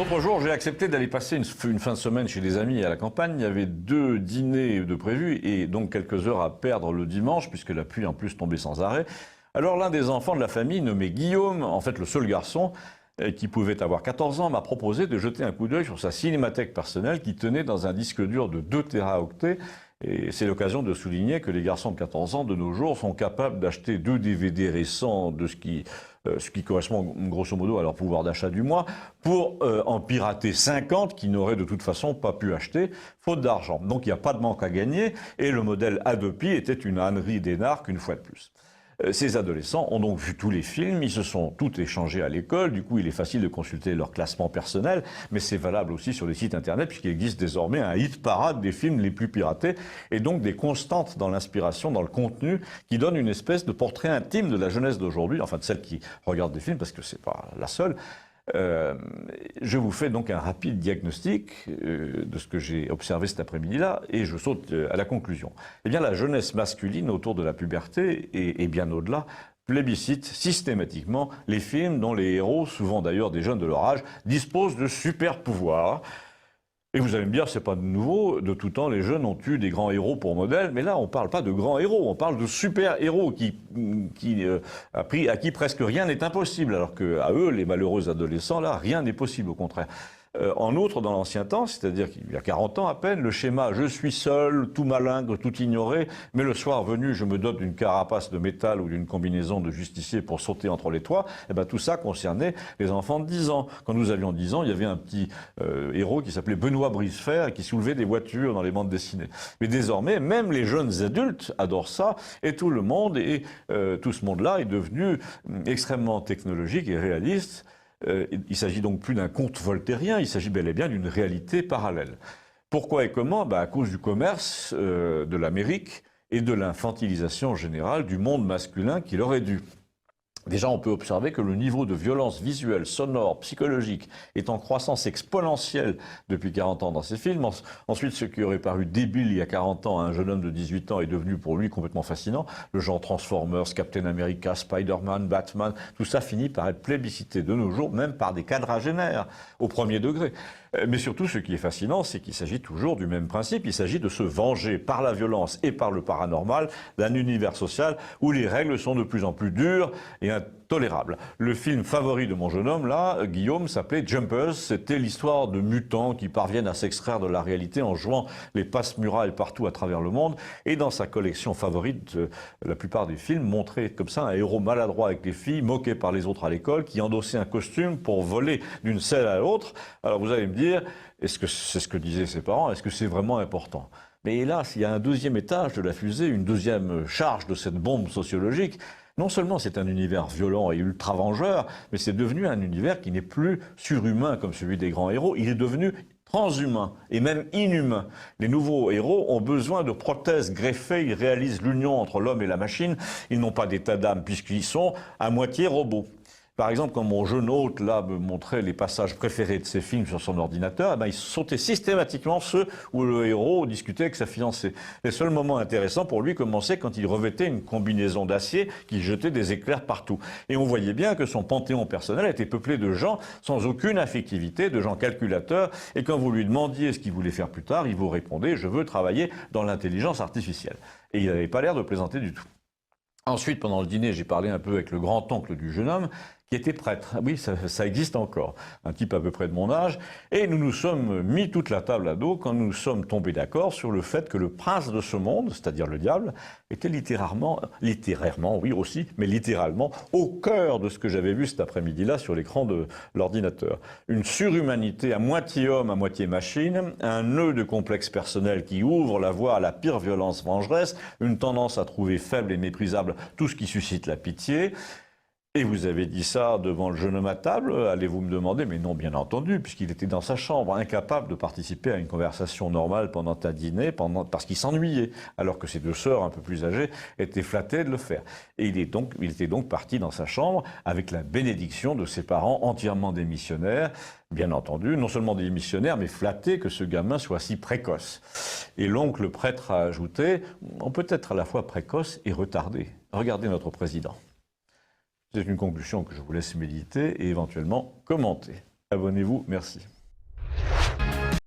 L'autre jour, j'ai accepté d'aller passer une fin de semaine chez des amis à la campagne. Il y avait 2 dîners de prévus et donc quelques heures à perdre le dimanche puisque la pluie en plus tombait sans arrêt. Alors l'un des enfants de la famille, nommé Guillaume, en fait le seul garçon, qui pouvait avoir 14 ans, m'a proposé de jeter un coup d'œil sur sa cinémathèque personnelle qui tenait dans un disque dur de 2 téraoctets. Et c'est l'occasion de souligner que les garçons de 14 ans de nos jours sont capables d'acheter 2 DVD récents de ce qui correspond grosso modo à leur pouvoir d'achat du mois, pour en pirater 50 qu'ils n'auraient de toute façon pas pu acheter, faute d'argent. Donc il n'y a pas de manque à gagner, et le modèle Adopi était une ânerie d'énarque une fois de plus. Ces adolescents ont donc vu tous les films, ils se sont tous échangés à l'école, du coup il est facile de consulter leur classement personnel, mais c'est valable aussi sur les sites internet puisqu'il existe désormais un hit parade des films les plus piratés et donc des constantes dans l'inspiration, dans le contenu qui donne une espèce de portrait intime de la jeunesse d'aujourd'hui, enfin de celle qui regarde des films parce que c'est pas la seule. Je vous fais donc un rapide diagnostic de ce que j'ai observé cet après-midi-là et je saute à la conclusion. Eh bien, la jeunesse masculine autour de la puberté et bien au-delà plébiscite systématiquement les films dont les héros, souvent d'ailleurs des jeunes de leur âge, disposent de super pouvoirs. Et vous allez me dire, c'est pas de nouveau, de tout temps, les jeunes ont eu des grands héros pour modèle, mais là, on parle pas de grands héros, on parle de super-héros à qui presque rien n'est impossible, alors qu'à eux, les malheureux adolescents, là, rien n'est possible, au contraire. En outre, dans l'ancien temps, c'est-à-dire qu'il y a 40 ans à peine, le schéma « je suis seul, tout malingre, tout ignoré, mais le soir venu, je me dote d'une carapace de métal ou d'une combinaison de justicier pour sauter entre les toits », eh ben, tout ça concernait les enfants de 10 ans. Quand nous avions 10 ans, il y avait un petit héros qui s'appelait Benoît Brisefer et qui soulevait des voitures dans les bandes dessinées. Mais désormais, même les jeunes adultes adorent ça, et tout le monde, et tout ce monde-là est devenu extrêmement technologique et réaliste. Il s'agit donc plus d'un conte voltairien, il s'agit bel et bien d'une réalité parallèle. Pourquoi et comment? À cause du commerce de l'Amérique et de l'infantilisation générale du monde masculin qui leur est dû. Déjà, on peut observer que le niveau de violence visuelle, sonore, psychologique est en croissance exponentielle depuis 40 ans dans ces films. Ensuite, ce qui aurait paru débile il y a 40 ans à un jeune homme de 18 ans est devenu pour lui complètement fascinant. Le genre Transformers, Captain America, Spider-Man, Batman, tout ça finit par être plébiscité de nos jours, même par des quadragénaires au premier degré. Mais surtout, ce qui est fascinant, c'est qu'il s'agit toujours du même principe. Il s'agit de se venger par la violence et par le paranormal d'un univers social où les règles sont de plus en plus dures et intolérables. Le film favori de mon jeune homme, là, Guillaume, s'appelait Jumpers. C'était l'histoire de mutants qui parviennent à s'extraire de la réalité en jouant les passe-murailles partout à travers le monde. Et dans sa collection favorite, la plupart des films montraient comme ça un héros maladroit avec les filles, moqué par les autres à l'école, qui endossait un costume pour voler d'une selle à l'autre. Alors vous allez me dire, est-ce que c'est ce que disaient ses parents? Est-ce que c'est vraiment important? Mais hélas, il y a un deuxième étage de la fusée, une deuxième charge de cette bombe sociologique. Non seulement c'est un univers violent et ultra-vengeur, mais c'est devenu un univers qui n'est plus surhumain comme celui des grands héros. Il est devenu transhumain et même inhumain. Les nouveaux héros ont besoin de prothèses greffées, ils réalisent l'union entre l'homme et la machine. Ils n'ont pas d'état d'âme puisqu'ils sont à moitié robots. Par exemple, quand mon jeune hôte là me montrait les passages préférés de ses films sur son ordinateur, il sautait systématiquement ceux où le héros discutait avec sa fiancée. Les seuls moments intéressants pour lui commençaient quand il revêtait une combinaison d'acier qui jetait des éclairs partout. Et on voyait bien que son panthéon personnel était peuplé de gens sans aucune affectivité, de gens calculateurs, et quand vous lui demandiez ce qu'il voulait faire plus tard, il vous répondait « je veux travailler dans l'intelligence artificielle ». Et il n'avait pas l'air de plaisanter du tout. Ensuite, pendant le dîner, j'ai parlé un peu avec le grand-oncle du jeune homme, qui était prêtre. Oui, ça existe encore. Un type à peu près de mon âge. Et nous nous sommes mis toute la table à dos quand nous sommes tombés d'accord sur le fait que le prince de ce monde, c'est-à-dire le diable, était littérairement, oui aussi, mais littéralement, au cœur de ce que j'avais vu cet après-midi-là sur l'écran de l'ordinateur. Une surhumanité à moitié homme, à moitié machine, un nœud de complexe personnel qui ouvre la voie à la pire violence vengeresse, une tendance à trouver faible et méprisable tout ce qui suscite la pitié. Et vous avez dit ça devant le jeune homme à table, allez-vous me demander? Mais non, bien entendu, puisqu'il était dans sa chambre, incapable de participer à une conversation normale pendant un dîner, parce qu'il s'ennuyait, alors que ses 2 sœurs un peu plus âgées étaient flattées de le faire. Et il était donc parti dans sa chambre avec la bénédiction de ses parents entièrement démissionnaires, bien entendu, non seulement démissionnaires, mais flattés que ce gamin soit si précoce. Et l'oncle prêtre a ajouté, on peut être à la fois précoce et retardé. Regardez notre président. C'est une conclusion que je vous laisse méditer et éventuellement commenter. Abonnez-vous, merci.